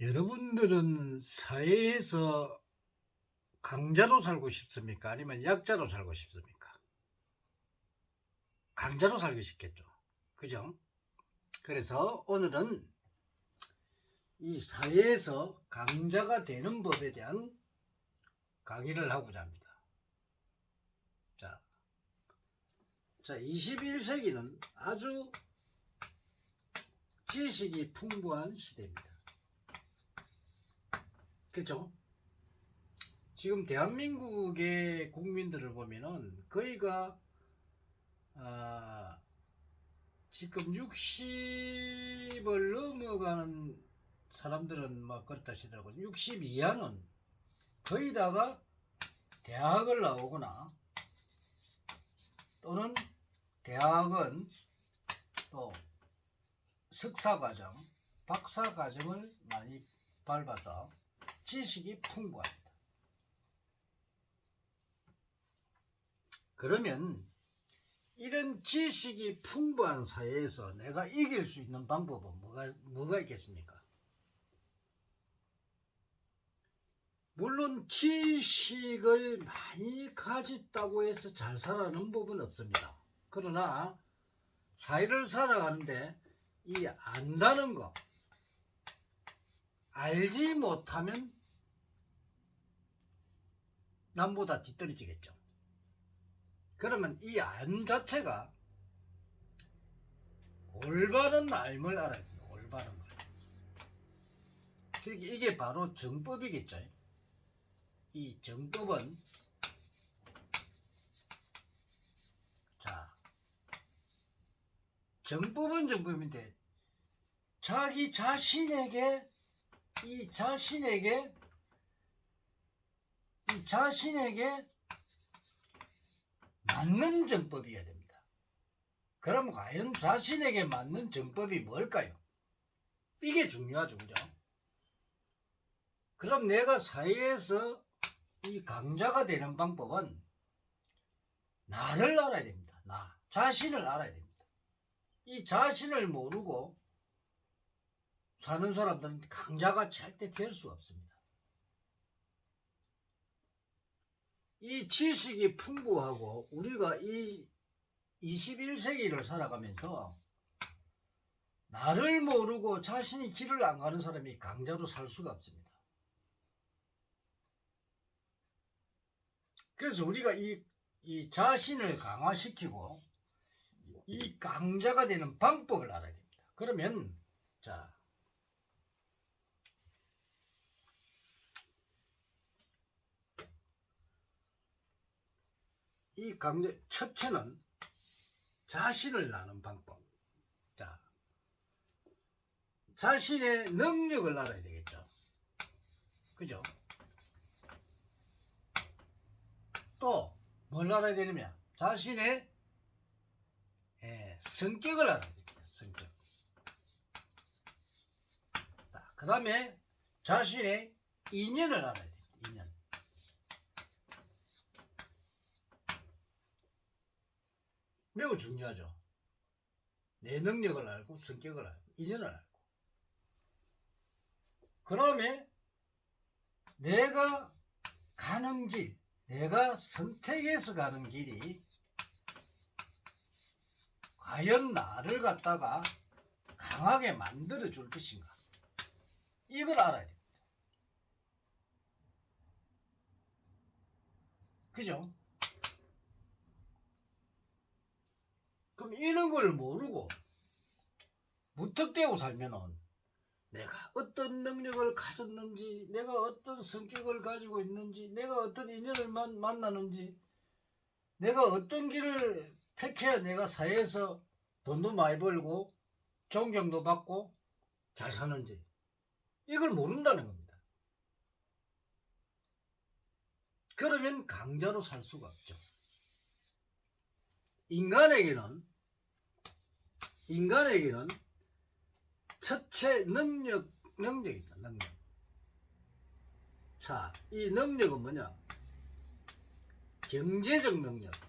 여러분들은 사회에서 강자로 살고 싶습니까? 아니면 약자로 살고 싶습니까? 강자로 살고 싶겠죠. 그죠? 그래서 오늘은 이 사회에서 강자가 되는 법에 대한 강의를 하고자 합니다. 자, 21세기는 아주 지식이 풍부한 시대입니다. 그죠? 지금 대한민국의 국민들을 보면은 거의가 지금 60을 넘어가는 사람들은 막 그렇다 하시더라고요. 60 이하는 거의 다가 대학을 나오거나 또는 대학은 또 석사과정, 박사과정을 많이 밟아서 지식이 풍부합니다. 그러면 이런 지식이 풍부한 사회에서 내가 이길 수 있는 방법은 뭐가 있겠습니까? 물론 지식을 많이 가졌다고 해서 잘 살아가는 법은 없습니다. 그러나 사회를 살아가는데 이 안다는 거, 알지 못하면 남보다 뒤떨어지겠죠. 그러면 이 안 자체가 올바른 알을 알아야 돼요. 올바른 걸. 이게 바로 정법이겠죠. 이 정법은 정법은 정법인데 자기 자신에게 맞는 정법이어야 됩니다. 그럼 과연 자신에게 맞는 정법이 뭘까요? 이게 중요하죠. 그죠? 그럼 내가 사회에서 이 강자가 되는 방법은 나를 알아야 됩니다. 자신을 알아야 됩니다. 이 자신을 모르고 사는 사람들은 강자가 절대 될 수 없습니다. 이 지식이 풍부하고 우리가 이 21세기를 살아가면서 나를 모르고 자신이 길을 안 가는 사람이 강자로 살 수가 없습니다. 그래서 우리가 이 자신을 강화시키고 이 강자가 되는 방법을 알아야 됩니다. 그러면 이 강자 첫째는 자신을 아는 방법. 자신의 능력을 알아야 되겠죠. 그죠? 또 뭘 알아야 되냐면 자신의 성격을 알아야 됩니다. 성격. 그 다음에 자신의 인연을 알아야 됩니다. 인연. 매우 중요하죠. 내 능력을 알고 성격을 알고 인연을 알고 그 다음에 내가 가는 길, 내가 선택해서 가는 길이 과연 나를 갖다가 강하게 만들어 줄 것인가, 이걸 알아야 됩니다. 그죠? 그럼 이런 걸 모르고 무턱대고 살면은 내가 어떤 능력을 가졌는지, 내가 어떤 성격을 가지고 있는지, 내가 어떤 인연을 만나는지, 내가 어떤 길을 택해야 내가 사회에서 돈도 많이 벌고 존경도 받고 잘 사는지, 이걸 모른다는 겁니다. 그러면 강자로 살 수가 없죠. 인간에게는 첫째 능력이다. 능력. 이 능력은 뭐냐? 경제적 능력입니다.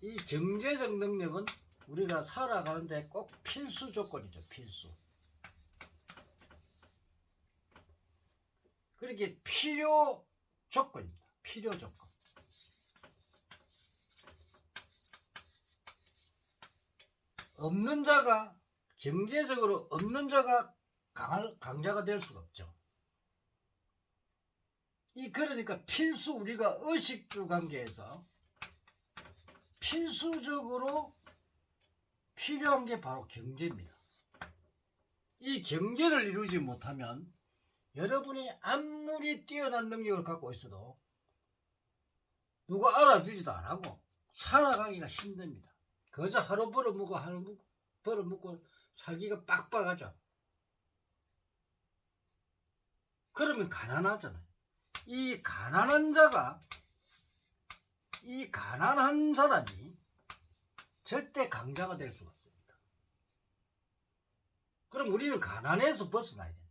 이 경제적 능력은 우리가 살아가는데 꼭 필수 조건이죠. 필수. 그렇게 필요 조건입니다. 필요 조건. 없는 자가, 경제적으로 없는 자가 강자가 될 수가 없죠. 그러니까 필수, 우리가 의식주 관계에서 필수적으로 필요한 게 바로 경제입니다. 이 경제를 이루지 못하면 여러분이 아무리 뛰어난 능력을 갖고 있어도 누가 알아주지도 안 하고 살아가기가 힘듭니다. 그저 하루 벌어먹고 하루 벌어먹고 살기가 빡빡하죠. 그러면 가난하잖아요. 이 가난한 사람이 절대 강자가 될 수가 없습니다. 그럼 우리는 가난에서 벗어나야 된다.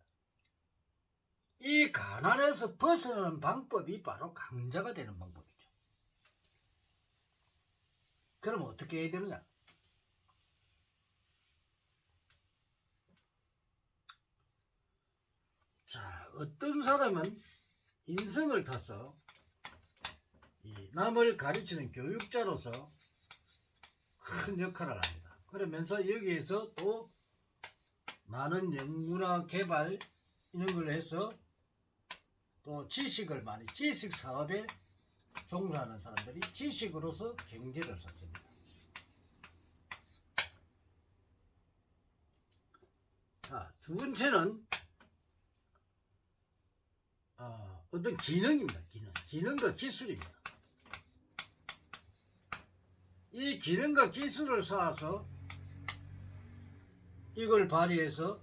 이 가난에서 벗어나는 방법이 바로 강자가 되는 방법이죠. 그럼 어떻게 해야 되느냐? 자, 어떤 사람은 인성을 타서 남을 가르치는 교육자로서 큰 역할을 합니다. 그러면서 여기에서 또 많은 연구나 개발 이런 걸 해서 또 지식을 많이, 지식 사업에 종사하는 사람들이 지식으로서 경제를 쌓습니다. 자, 두 번째는 어떤 기능입니다. 기능과 기술입니다. 이 기능과 기술을 쌓아서 이걸 발휘해서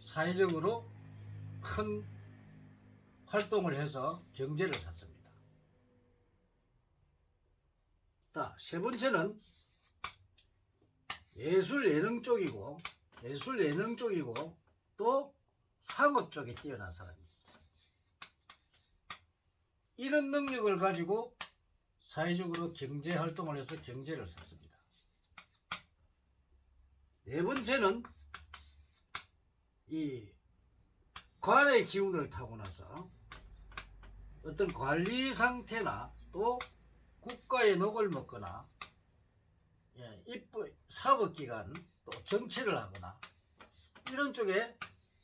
사회적으로 큰 활동을 해서 경제를 쌓습니다. 자, 세 번째는 예술 예능 쪽이고 또 상업 쪽에 뛰어난 사람입니다. 이런 능력을 가지고 사회적으로 경제 활동을 해서 경제를 쌓습니다. 네 번째는 이 관의 기운을 타고나서 어떤 관리 상태나 또 국가의 녹을 먹거나 사법기관 또 정치를 하거나 이런 쪽에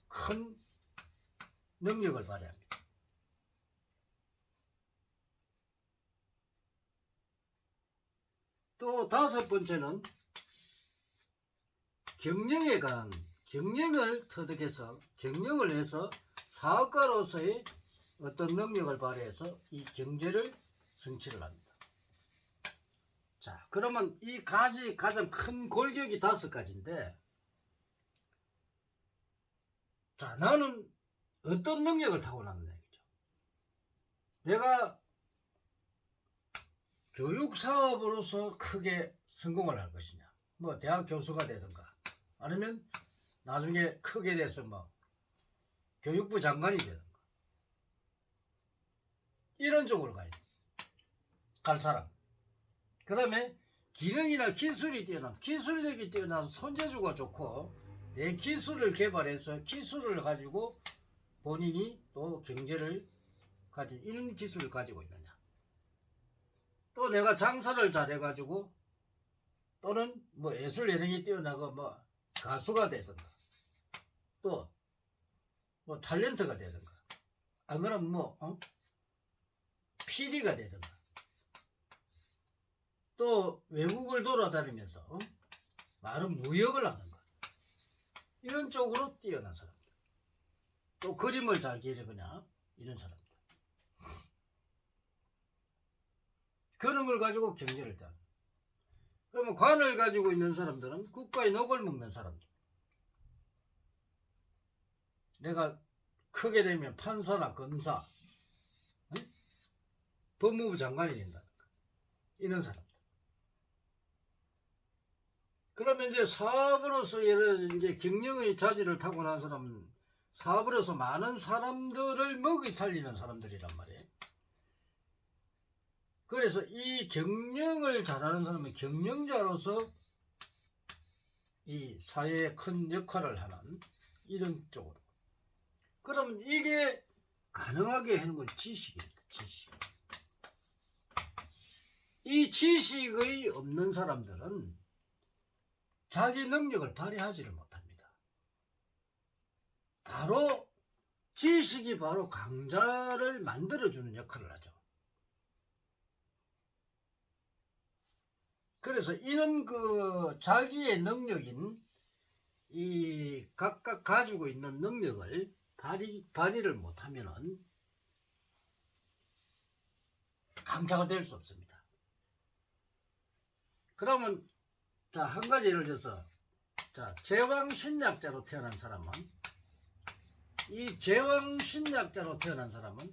큰 능력을 발휘합니다. 또 다섯 번째는 경영을 터득해서 경영을 해서 사업가로서의 어떤 능력을 발휘해서 이 경제를 성취를 합니다. 자, 그러면 이 가장 큰 골격이 5가지인데, 자, 나는 어떤 능력을 타고났느냐 이거죠. 내가 교육 사업으로서 크게 성공을 할 것이냐, 뭐 대학 교수가 되든가 아니면 나중에 크게 돼서 뭐 교육부 장관이 되든가 이런 쪽으로 갈 사람. 그 다음에 기능이나 기술력이 뛰어난 손재주가 좋고 내 기술을 개발해서 기술을 가지고 본인이 또 경제를 가진 이런 기술을 가지고 있느냐. 또 내가 장사를 잘해가지고 또는 뭐 예술 예능이 뛰어나고 뭐 가수가 되든가 또 뭐 탤런트가 되든가 안 그러면 뭐 PD가 되든가 또 외국을 돌아다니면서 많은 무역을 하는 것 이런 쪽으로 뛰어난 사람들. 또 그림을 잘 그리거나 이런 사람들. 그런 걸 가지고 경제를 따는. 그러면 관을 가지고 있는 사람들은 국가의 녹을 먹는 사람들. 내가 크게 되면 판사나 검사, 법무부 장관이 된다든가 이런 사람들. 그러면 이제 사업으로서 이제 경영의 자질을 타고난 사람은 사업으로서 많은 사람들을 먹이 살리는 사람들이란 말이에요. 그래서 이 경영을 잘하는 사람은 경영자로서 이 사회에 큰 역할을 하는 이런 쪽으로. 그러면 이게 가능하게 하는 건 지식입니다. 지식. 이 지식이 없는 사람들은 자기 능력을 발휘하지를 못합니다. 바로 지식이 바로 강자를 만들어주는 역할을 하죠. 그래서 이런 그 자기의 능력인 이 각각 가지고 있는 능력을 발휘를 못하면은 강자가 될 수 없습니다. 그러면 자, 한 가지 예를 들어서 자, 제왕신약자로 태어난 사람은 이 제왕신약자로 태어난 사람은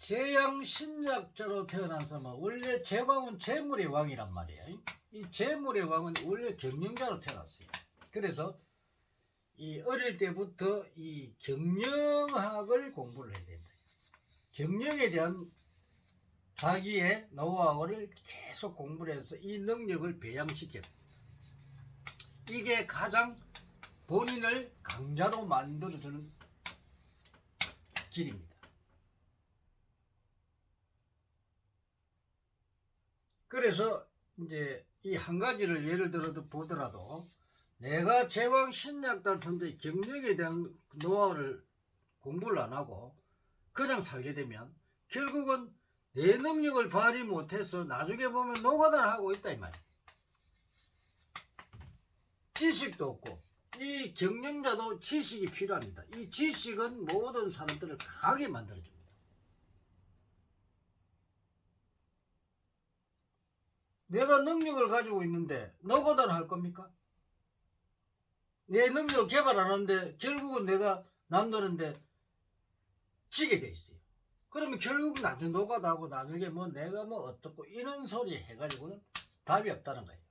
제왕신약자로 태어난 사람은 원래 제왕은 재물의 왕이란 말이에요. 이 재물의 왕은 원래 경영자로 태어났어요. 그래서 이 어릴 때부터 이 경영학을 공부를 해야 된다. 경영에 대한 자기의 노하우를 계속 공부를 해서 이 능력을 배양시켜. 이게 가장 본인을 강자로 만들어주는 길입니다. 그래서 이제 이 한 가지를 예를 들어도 보더라도 내가 제왕 신약달 편데 경영에 대한 노하우를 공부를 안 하고 그냥 살게 되면 결국은 내 능력을 발휘 못해서 나중에 보면 노가다를 하고 있다 이 말이야. 지식도 없고 이 경영자도 지식이 필요합니다. 이 지식은 모든 사람들을 강하게 만들어줍니다. 내가 능력을 가지고 있는데 노가다를 할 겁니까? 내 능력을 개발 안 하는데 결국은 내가 남도는데 지게 돼 있어요. 그러면 결국 나중에 노가다하고 나중에 뭐 내가 뭐 어떻고 이런 소리 해가지고는 답이 없다는 거예요.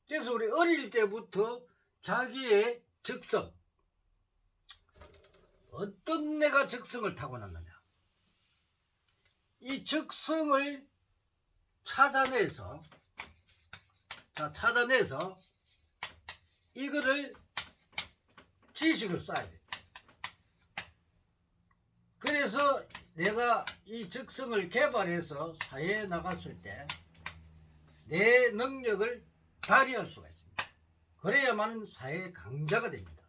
그래서 우리 어릴 때부터 자기의 적성, 어떤 내가 적성을 타고났느냐, 이 적성을 찾아내서 이거를 지식을 쌓아야 돼. 그래서 내가 이 적성을 개발해서 사회에 나갔을 때 내 능력을 발휘할 수가 있습니다. 그래야만 사회의 강자가 됩니다.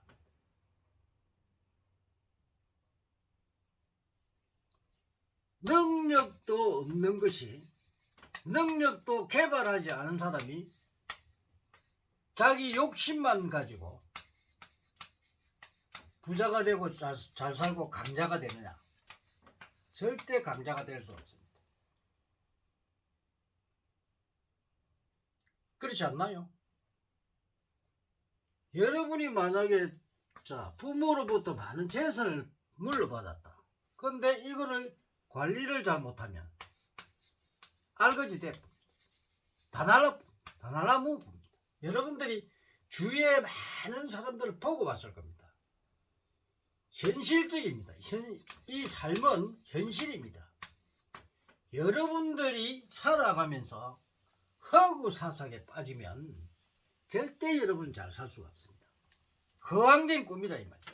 능력도 없는 것이, 능력도 개발하지 않은 사람이 자기 욕심만 가지고 부자가 되고 잘 살고 강자가 되느냐? 절대 강자가 될 수 없습니다. 그렇지 않나요? 여러분이 만약에 부모로부터 많은 재산을 물려받았다. 그런데 이거를 관리를 잘못하면 알거지 대뿐 다 날라먹습니다. 여러분들이 주위에 많은 사람들을 보고 왔을 겁니다. 현실적입니다. 이 삶은 현실입니다. 여러분들이 살아가면서 허구사삭에 빠지면 절대 여러분 잘 살 수가 없습니다. 허황된 꿈이라 이 말입니다.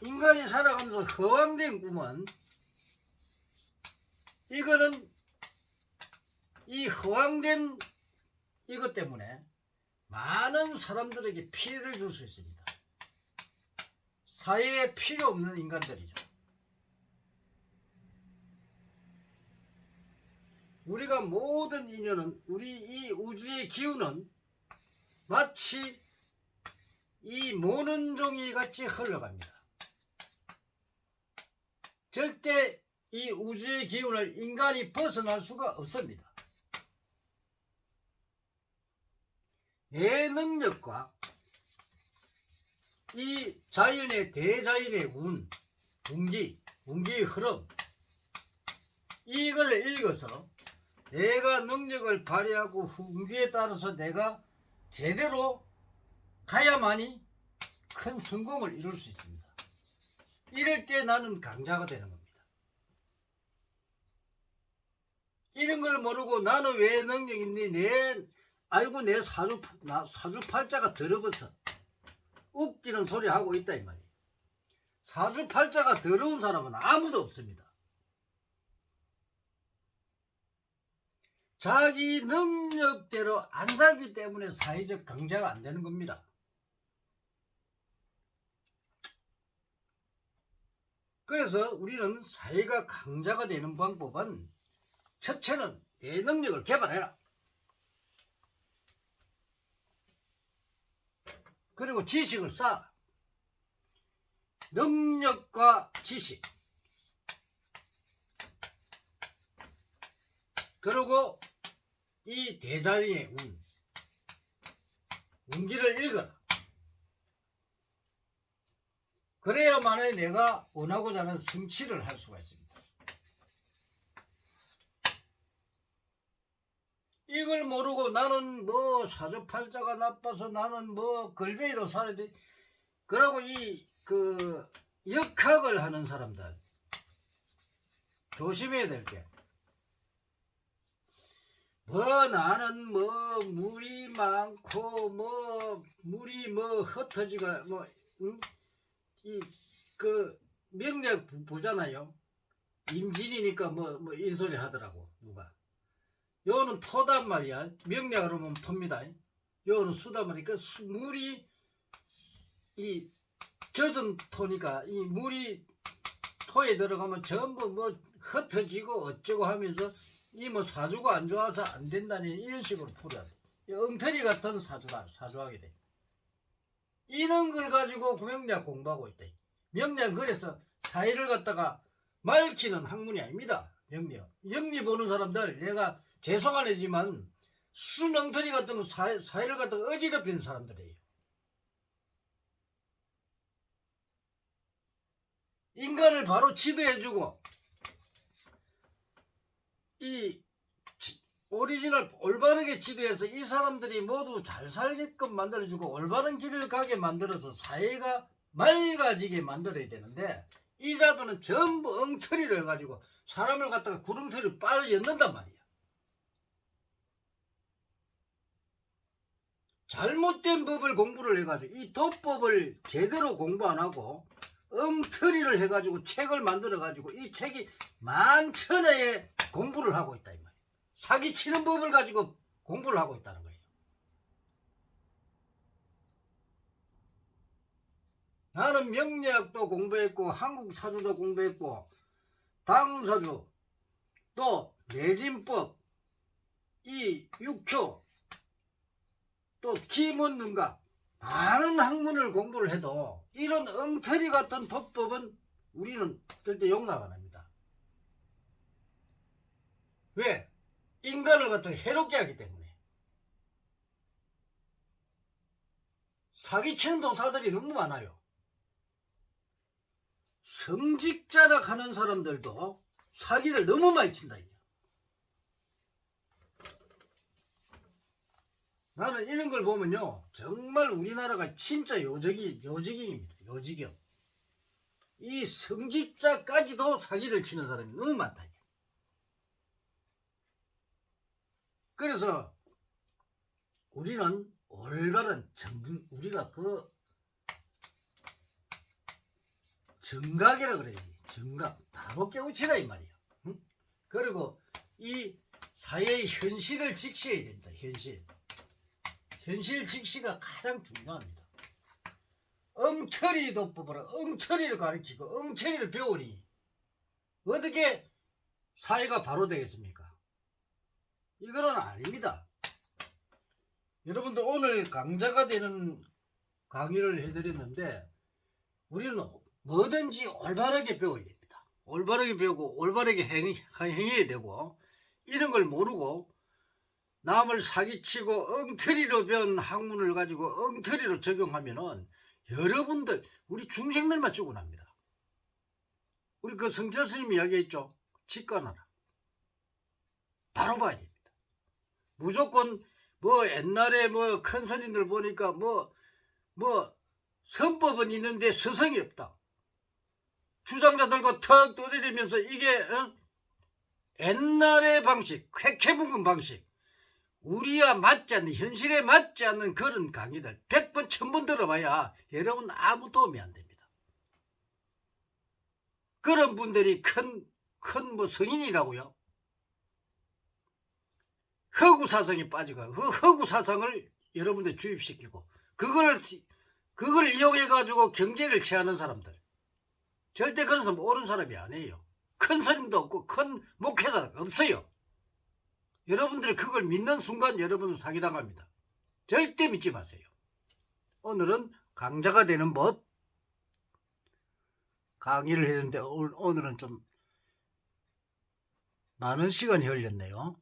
인간이 살아가면서 허황된 꿈은 이거는 이 허황된 이것 때문에 많은 사람들에게 피해를 줄 수 있습니다. 사회에 필요 없는 인간들이죠. 우리가 모든 인연은, 우리 이 우주의 기운은 마치 이 모는 종이 같이 흘러갑니다. 절대 이 우주의 기운을 인간이 벗어날 수가 없습니다. 내 능력과 이 자연의 대자연의 운, 운기의 흐름, 이걸 읽어서 내가 능력을 발휘하고 운기에 따라서 내가 제대로 가야만이 큰 성공을 이룰 수 있습니다. 이럴 때 나는 강자가 되는 겁니다. 이런 걸 모르고 나는 왜 능력 있니? 내 사주팔자가 더러워서 웃기는 소리 하고 있다 이 말이에요. 사주팔자가 더러운 사람은 아무도 없습니다. 자기 능력대로 안 살기 때문에 사회적 강자가 안 되는 겁니다. 그래서 우리는 사회가 강자가 되는 방법은 첫째는 내 능력을 개발해라. 그리고 지식을 쌓아. 능력과 지식. 그리고 이 대자리의 운기를 읽어라. 그래야만이 내가 원하고자 하는 성취를 할 수가 있습니다. 이걸 모르고 나는 뭐 사주팔자가 나빠서 나는 뭐 걸베이로 살아야 돼. 그러고 역학을 하는 사람들 조심해야 될 게. 나는 물이 많고 물이 흩어지가 명략 보잖아요. 임진이니까 이 소리 하더라고 누가. 요는 토단 말이야. 명략으로 보면 토입니다. 요는 수단 말이야. 물이 이 젖은 토니까 이 물이 토에 들어가면 전부 흩어지고 어쩌고 하면서 이 사주가 안 좋아서 안 된다니 이런 식으로 풀어야 돼. 엉터리 같은 사주하게 돼. 이런 걸 가지고 명략 공부하고 있다. 명략 그래서 사회를 갖다가 맑히는 학문이 아닙니다. 명략. 영리 보는 사람들 내가 죄송한 애지만 순엉터리 같은 거 사회를 갖다가 어지럽히는 사람들이에요. 인간을 바로 지도해주고 이 오리지널 올바르게 지도해서 이 사람들이 모두 잘 살게끔 만들어주고 올바른 길을 가게 만들어서 사회가 맑아지게 만들어야 되는데 이 자도는 전부 엉터리로 해가지고 사람을 갖다가 구름터리로 빨리 엮는단 말이야. 잘못된 법을 공부를 해가지고 이 도법을 제대로 공부 안 하고 엉터리를 해가지고 책을 만들어가지고 이 책이 만천하에 공부를 하고 있다 이 말이야. 사기치는 법을 가지고 공부를 하고 있다는 거예요. 나는 명리학도 공부했고 한국 사주도 공부했고 당사주 또 내진법 이 육효 또 기문능각 많은 학문을 공부를 해도 이런 엉터리 같은 도법은 우리는 절대 용납 안 합니다. 왜? 인간을 갖다가 해롭게 하기 때문에. 사기치는 도사들이 너무 많아요. 성직자라 하는 사람들도 사기를 너무 많이 친다. 나는 이런 걸 보면요 정말 우리나라가 진짜 요지경입니다. 요지경. 이 성직자까지도 사기를 치는 사람이 너무 많다. 그래서 우리는 올바른 우리가 정각이라 그래야지. 정각 바로 깨우치라 이 말이야. 응? 그리고 이 사회의 현실을 직시해야 된다. 현실 직시가 가장 중요합니다. 엉터리 도법으로 엉터리를 가르치고 엉터리를 배우니 어떻게 사회가 바로 되겠습니까? 이거는 아닙니다. 여러분들 오늘 강자가 되는 강의를 해드렸는데 우리는 뭐든지 올바르게 배워야 됩니다. 올바르게 배우고 올바르게 행해야 되고 이런 걸 모르고 남을 사기치고 엉터리로 배운 학문을 가지고 엉터리로 적용하면은 여러분들 우리 중생들만 죽어납니다. 우리 성철 스님이 이야기했죠. 직관하라. 바로 봐야 됩니다. 무조건 뭐 옛날에 뭐 큰 스님들 보니까 뭐 선법은 있는데 스성이 없다. 주장자 들고 턱 두드리면서 이게 옛날의 방식, 쾌쾌문근 방식, 우리와 맞지 않는, 현실에 맞지 않는 그런 강의들 100번 1000번 들어봐야 여러분 아무 도움이 안 됩니다. 그런 분들이 큰 뭐 성인이라고요. 허구사상에 빠지고 허구사상을 여러분들 주입시키고 그걸 이용해 가지고 경제를 취하는 사람들, 절대 그런 사람 옳은 사람이 아니에요. 큰 스님도 없고 큰 목회자가 없어요. 여러분들이 그걸 믿는 순간 여러분은 사기당합니다. 절대 믿지 마세요. 오늘은 강자가 되는 법 강의를 했는데 오늘은 좀 많은 시간이 흘렸네요.